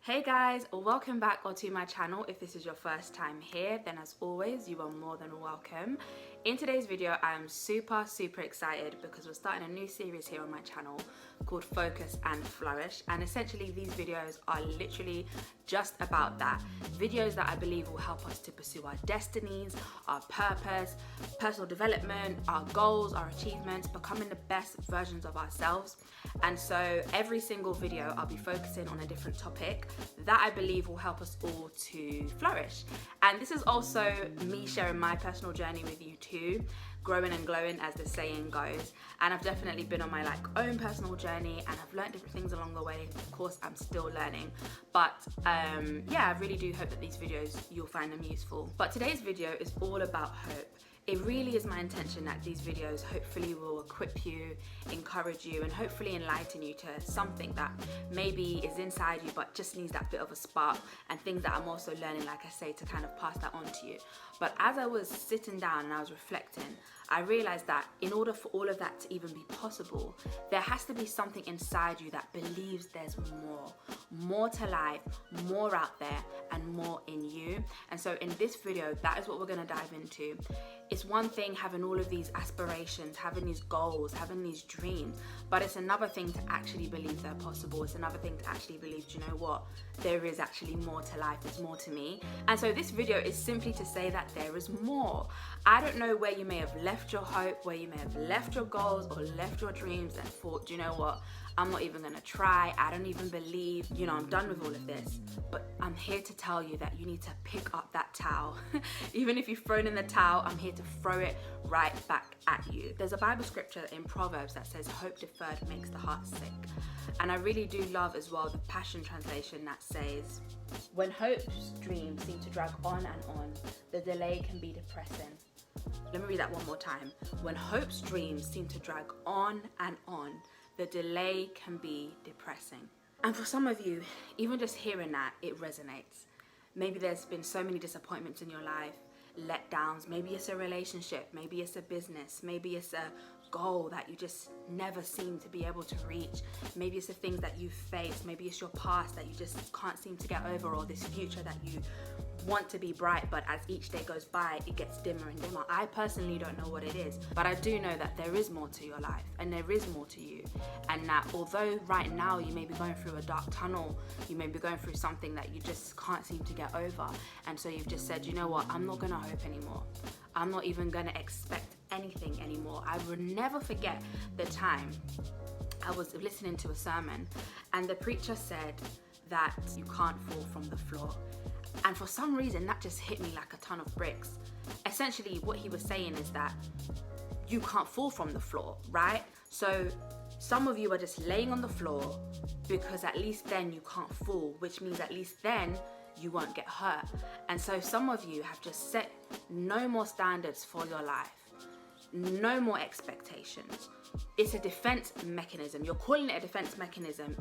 Hey guys, welcome back to my channel. If this is your first time here, then as always, you are more than welcome. In today's video, I am super excited because we're starting a new series here on my channel called Focus and Flourish. And essentially these videos are literally just about that. Videos that I believe will help us to pursue our destinies, our purpose, personal development, our goals, our achievements, becoming the best versions of ourselves. And so every single video I'll be focusing on a different topic that I believe will help us all to flourish. And this is also me sharing my personal journey with you too, growing and glowing as the saying goes. And I've definitely been on my own personal journey and I've learned different things along the way. Of course, I'm still learning, but yeah, I really do hope that these videos, you'll find them useful. But today's video is all about hope. It really is my intention that these videos hopefully will equip you, encourage you, and hopefully enlighten you to something that maybe is inside you but just needs that bit of a spark, and things that I'm also learning, like I say, to kind of pass that on to you. But as I was sitting down and I was reflecting, I realized that in order for all of that to even be possible, there has to be something inside you that believes there's more to life, more out there, and more in you. And so in this video, that is what we're gonna dive into. It's one thing having all of these aspirations, having these goals, having these dreams, but it's another thing to actually believe they're possible. It's another thing to actually believe, do you know what? There is actually more to life, there's more to me. And so this video is simply to say that there is more. I don't know where you may have left your hope, where you may have left your goals or left your dreams and thought, do you know what? I'm not even gonna try. I don't even believe, I'm done with all of this. But I'm here to tell you that you need to pick up that towel. Even if you've thrown in the towel, I'm here to throw it right back at you. There's a Bible scripture in Proverbs that says, hope deferred makes the heart sick. And I really do love as well the Passion Translation that says, when hope's dreams seem to drag on and on, the delay can be depressing. Let me read that one more time. When hope's dreams seem to drag on and on, the delay can be depressing. And for some of you, even just hearing that, it resonates. Maybe there's been so many disappointments in your life, letdowns. Maybe it's a relationship, maybe it's a business, maybe it's a goal that you just never seem to be able to reach. Maybe it's the things that you face, maybe it's your past that you just can't seem to get over, or this future that you want to be bright, but as each day goes by, it gets dimmer and dimmer. I personally don't know what it is, but I do know that there is more to your life and there is more to you. And that although right now you may be going through a dark tunnel, you may be going through something that you just can't seem to get over. And so you've just said, you know what, I'm not gonna hope anymore. I'm not even gonna expect anything anymore. I will never forget the time I was listening to a sermon and the preacher said that you can't fall from the floor. And for some reason, that just hit me like a ton of bricks. Essentially, what he was saying is that you can't fall from the floor, right? So some of you are just laying on the floor because at least then you can't fall, which means at least then you won't get hurt. And so some of you have just set no more standards for your life, no more expectations. It's a defense mechanism. You're calling it a defense mechanism.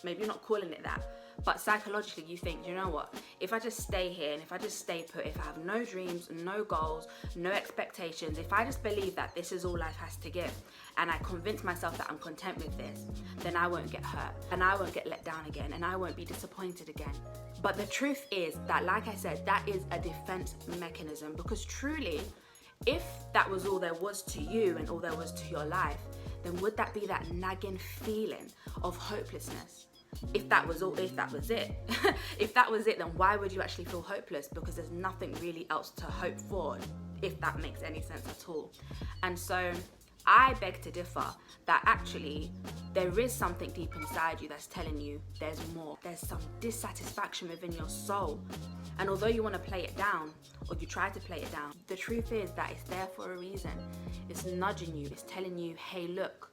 Maybe you're not calling it that, but psychologically you think, you know what, if I just stay here and if I just stay put, if I have no dreams, no goals, no expectations, if I just believe that this is all life has to give and I convince myself that I'm content with this, then I won't get hurt and I won't get let down again and I won't be disappointed again. But the truth is that, like I said, that is a defense mechanism, because truly, if that was all there was to you and all there was to your life, then would that be that nagging feeling of hopelessness? If that was all, if that was it, if that was it, then why would you actually feel hopeless? Because there's nothing really else to hope for, if that makes any sense at all. And so I beg to differ that actually there is something deep inside you that's telling you there's more. There's some dissatisfaction within your soul. And although you want to play it down, or you try to play it down, the truth is that it's there for a reason. It's nudging you, it's telling you, hey, look,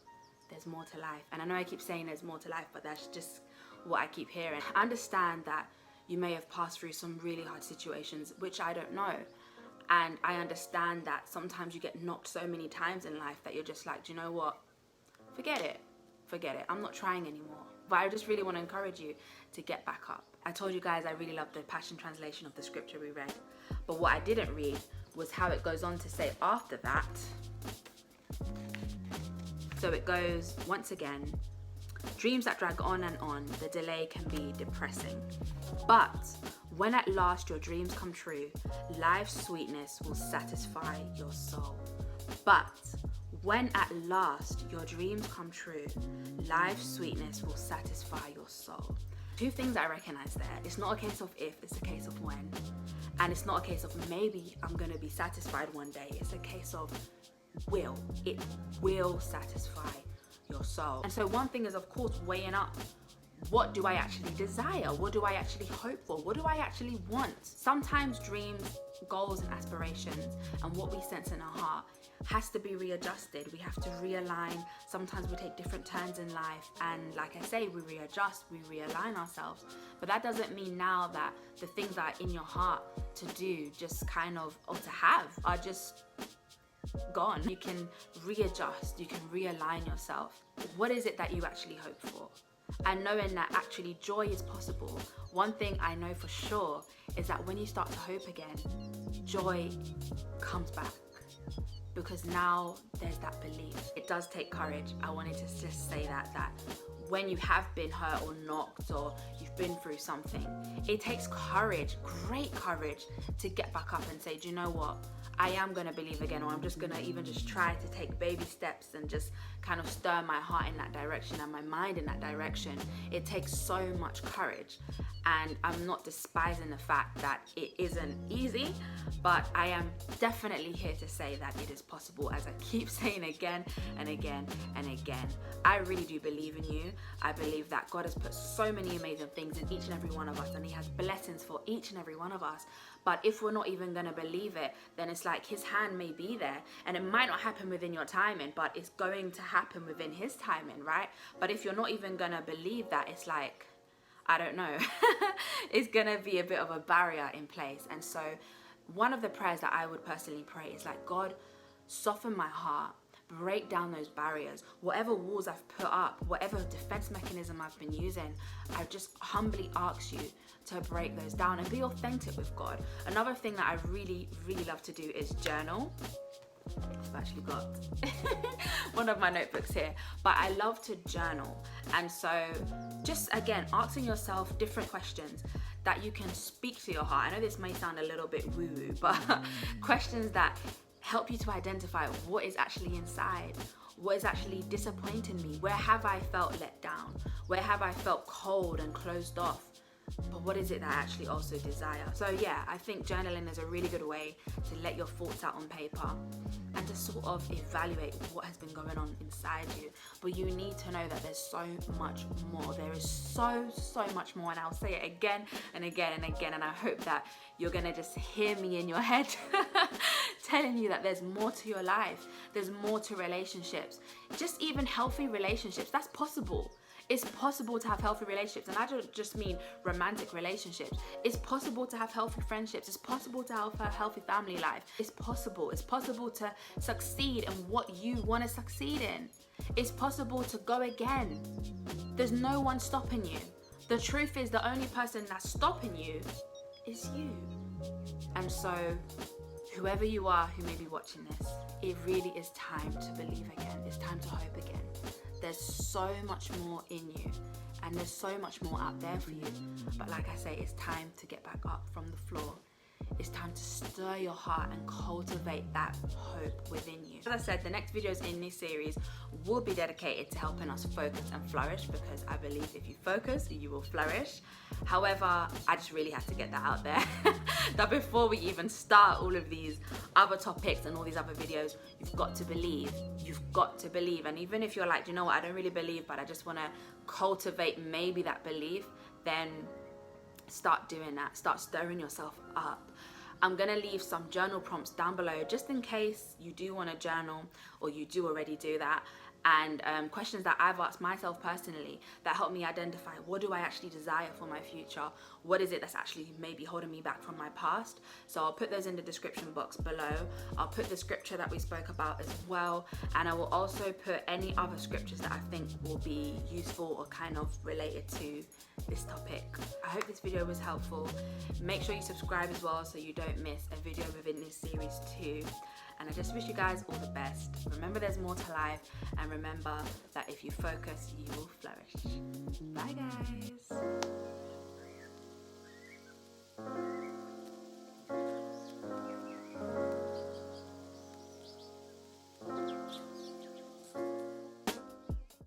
there's more to life. And I know I keep saying there's more to life, but that's just what I keep hearing. I understand that you may have passed through some really hard situations, which I don't know. And I understand that sometimes you get knocked so many times in life that you're just like, do you know what? Forget it. I'm not trying anymore. But I just really want to encourage you to get back up. I told you guys I really love the Passion Translation of the scripture we read. But what I didn't read was how it goes on to say after that. So it goes, once again, Dreams that drag on and on, the delay can be depressing. But when at last your dreams come true, life's sweetness will satisfy your soul. But when at last your dreams come true, life's sweetness will satisfy your soul. Two things I recognize there. It's not a case of if, it's a case of when. And it's not a case of maybe I'm going to be satisfied one day. It's a case of will. It will satisfy your soul. And so one thing is, of course, weighing up, what do I actually desire? What do I actually hope for? What do I actually want? Sometimes dreams, goals, and aspirations and what we sense in our heart has to be readjusted. We have to realign. Sometimes we take different turns in life, and like I say, we readjust, we realign ourselves. But that doesn't mean now that the things that are in your heart to do, just kind of, or to have, are just gone. You can readjust, you can realign yourself. What is it that you actually hope for? And knowing that actually joy is possible. One thing I know for sure is that when you start to hope again, joy comes back. Because now there's that belief. It does take courage. I wanted to just say that when you have been hurt or knocked or you've been through something, it takes courage, great courage, to get back up and say, do you know what? I am going to believe again, or I'm just going to even just try to take baby steps and just kind of stir my heart in that direction and my mind in that direction. It takes so much courage, and I'm not despising the fact that it isn't easy, but I am definitely here to say that it is possible, as I keep saying again and again and again. I really do believe in you. I believe that God has put so many amazing things in each and every one of us, and He has blessings for each and every one of us. But if we're not even going to believe it, then it's like His hand may be there, and it might not happen within your timing, but it's going to happen within His timing, right? But if you're not even going to believe that, it's like, I don't know, it's going to be a bit of a barrier in place. And so one of the prayers that I would personally pray is like, God, soften my heart, break down those barriers, whatever walls I've put up, whatever defense mechanism I've been using, I just humbly ask you to break those down and be authentic with God. Another thing that I really love to do is journal. I've actually got one of my notebooks here, but I love to journal. And so just again, asking yourself different questions that you can speak to your heart. I know this may sound a little bit woo-woo, but questions that help you to identify what is actually inside, what is actually disappointing me, where have I felt let down, where have I felt cold and closed off, but what is it that I actually also desire? So yeah, I think journaling is a really good way to let your thoughts out on paper and to sort of evaluate what has been going on inside you. But you need to know that there's so much more. There is so much more, and I'll say it again and again and again, and I hope that you're gonna just hear me in your head telling you that there's more to your life. There's more to relationships, just even healthy relationships. That's possible. It's possible to have healthy relationships, and I don't just mean romantic relationships. It's possible to have healthy friendships. It's possible to have a healthy family life. It's possible. It's possible to succeed in what you want to succeed in. It's possible to go again. There's no one stopping you. The truth is, the only person that's stopping you is you. And so, whoever you are who may be watching this, it really is time to believe again. It's time to hope again. There's so much more in you, and there's so much more out there for you. But like I say, it's time to get back up from the floor. It's time to stir your heart and cultivate that hope within you. As I said, the next videos in this series will be dedicated to helping us focus and flourish, because I believe if you focus, you will flourish. However, I just really had to get that out there. That before we even start all of these other topics and all these other videos, you've got to believe. You've got to believe. And even if you're like, you know what, I don't really believe, but I just want to cultivate maybe that belief, then start doing that. Start stirring yourself up. I'm going to leave some journal prompts down below just in case you do want to journal, or you do already do that, and questions that I've asked myself personally that help me identify, what do I actually desire for my future? What is it that's actually maybe holding me back from my past? So I'll put those in the description box below. I'll put the scripture that we spoke about as well, and I will also put any other scriptures that I think will be useful or kind of related to this topic. I hope this video was helpful. Make sure you subscribe as well so you don't miss a video within this series too. And I just wish you guys all the best. Remember, there's more to life, and remember that if you focus, you will flourish. Bye guys.